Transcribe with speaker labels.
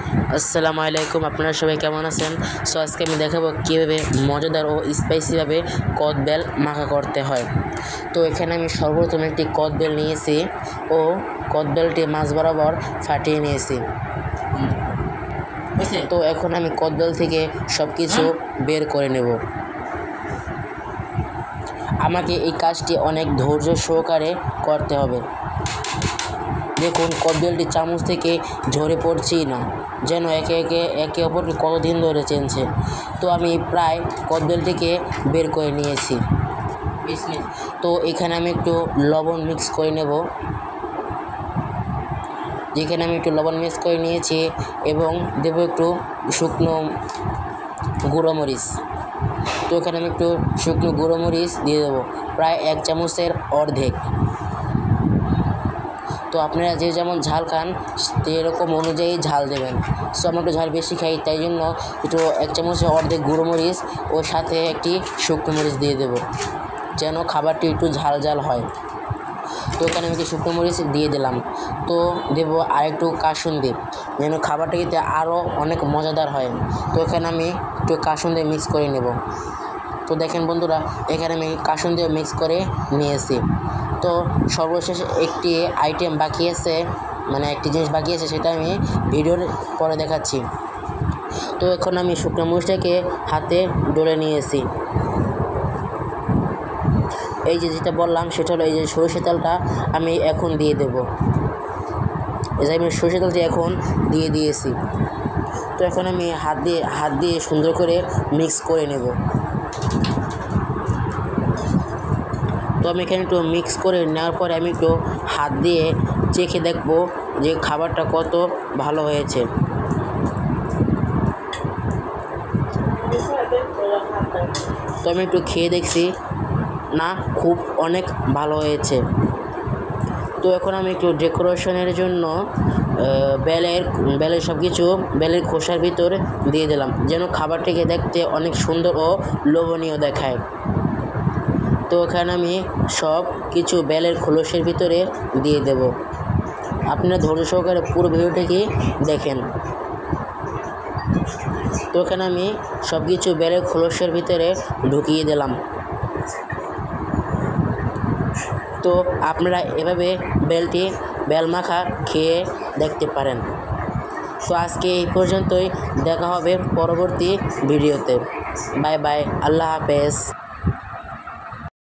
Speaker 1: আসসালামু আলাইকুম, আপনারা সবাই কেমন আছেন? সো আজকে আমি দেখাবো কীভাবে মজাদার ও স্পাইসিভাবে কদবেল মাখা করতে হয়। তো এখানে আমি সর্বপ্রথম একটি কদবেল নিয়েছি ও কদবেলটি মাছ বরাবর ফাটিয়ে নিয়েছি। তো এখন আমি কদবেল থেকে সব কিছু বের করে নেব। আমাকে এই কাজটি অনেক ধৈর্য সহকারে করতে হবে। দেখুন, কদবেলটি চামচ থেকে ঝরে পড়ছেই না, যেন একে অপরকে কতদিন ধরে চেনছে। তো আমি প্রায় কদবেলটিকে বের করে নিয়েছি। তো এখানে আমি একটু লবণ মিক্স করে নেব। যেখানে আমি একটু লবণ মিক্স করে নিয়েছি এবং দেবো একটু শুকনো গুঁড়ো মরিচ। তো এখানে আমি একটু শুকনো গুঁড়ো মরিচ দিয়ে দেবো, প্রায় 1 চামচের অর্ধেক। তো আপনারা যে যেমন ঝাল খান এরকম অনুযায়ী ঝাল দেবেন। সো আমরা একটু ঝাল বেশি খাই, তাই জন্য একটু 1 চামচের অর্ধেক গুঁড়ো মরিচ ও সাথে একটি শুকনো মরিচ দিয়ে দেব, যেন খাবারটি একটু ঝাল ঝাল হয়। তো এখানে আমি একটু শুকনো মরিচ দিয়ে দিলাম। তো দেবো আর একটু কাসুন্দি, যেন খাবারটা খেতে আরও অনেক মজাদার হয়। তো এখানে আমি একটু কাসুন্দি মিক্স করে নেব। তো দেখেন বন্ধুরা, এখানে আমি কাসুন্দি মিক্স করে নিয়েছি। তো সর্বশেষ একটি আইটেম বাকি আছে, মানে একটি জিনিস বাকি আছে, সেটা আমি ভিডিওর পরে দেখাচ্ছি। তো এখন আমি শুকনো মরিচটাকে হাতে ডলে নিয়েছি। এই যেটা বললাম সেটা হলো এই যে সরষে তেলটা আমি এখন দিয়ে দেব। এই যে আমি সরষে তেলটি এখন দিয়ে দিয়েছি। তো এখন আমি হাত দিয়ে সুন্দর করে মিক্স করে নেব। তো আমি এখানে একটু মিক্স করে নেওয়ার পরে আমি একটু হাত দিয়ে চেখে দেখব যে খাবারটা কত ভালো হয়েছে। তো আমি একটু খেয়ে দেখছি, না খুব অনেক ভালো হয়েছে। তো এখন আমি একটু ডেকোরেশনের জন্য বেলের সব কিছু বেলের খোসার ভিতর দিয়ে দিলাম, যেন খাবারটিকে দেখতে অনেক সুন্দর ও লোভনীয় দেখায়। তো এখানে আমি সব কিছু বেলের খোলসের ভিতরে দিয়ে দেব। আপনারা ধৈর্য সহকারে পুরো ভিডিওটিকে দেখেন। তো এখানে আমি সব কিছু বেলের খোলসের ভিতরে ঢুকিয়ে দিলাম। তো আপনারা এভাবে বেল মাখা খেয়ে দেখতে পারেন। তো আজকে এই পর্যন্তই, দেখা হবে পরবর্তী ভিডিওতে। বাই বাই, আল্লাহ হাফেজ।